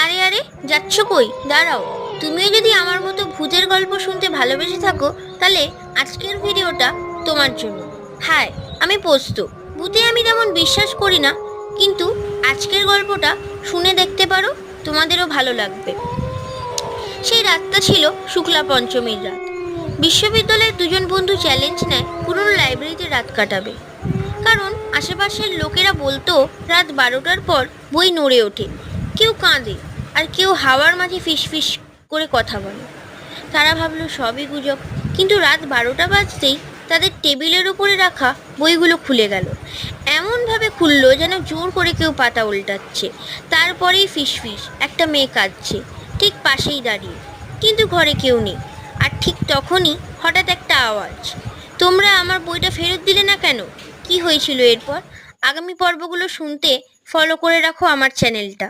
আরে আরে, যাচ্ছ কই? দাঁড়াও। তুমিও যদি আমার মতো ভূতের গল্প শুনতে ভালোবেসে থাকো, তাহলে আজকের ভিডিওটা তোমার জন্য। হাই, আমি পোস্ত। ভূতে আমি তেমন বিশ্বাস করি না, কিন্তু আজকের গল্পটা শুনে দেখতে পারো, তোমাদেরও ভালো লাগবে। সেই রাতটা ছিল শুক্লা পঞ্চমীর রাত। বিশ্ববিদ্যালয়ের দুজন বন্ধু চ্যালেঞ্জ নেয় পুরনো লাইব্রেরিতে রাত কাটাবে। কারণ আশেপাশের লোকেরা বলতো রাত 12টার পর বই নড়ে ওঠে, কেউ কাঁদে, আর কেউ হাওয়ার মাঝে ফিসফিস করে কথা বলে। তারা ভাবলো সবই গুজব, কিন্তু রাত 12টা বাজতেই তাদের টেবিলের উপরে রাখা বইগুলো খুলে গেল। এমনভাবে খুললো যেন জোর করে কেউ পাতা উল্টাচ্ছে। তারপরেই ফিসফিস, একটা মেয়ে কাঁদছে ঠিক পাশেই দাঁড়িয়ে, কিন্তু ঘরে কেউ নেই। আর ঠিক তখনই হঠাৎ একটা আওয়াজ, তোমরা আমার বইটা ফেরত দিলে না কেন? কি হয়েছিল এরপর? আগামী পর্বগুলো শুনতে ফলো করে রাখো আমার চ্যানেলটা।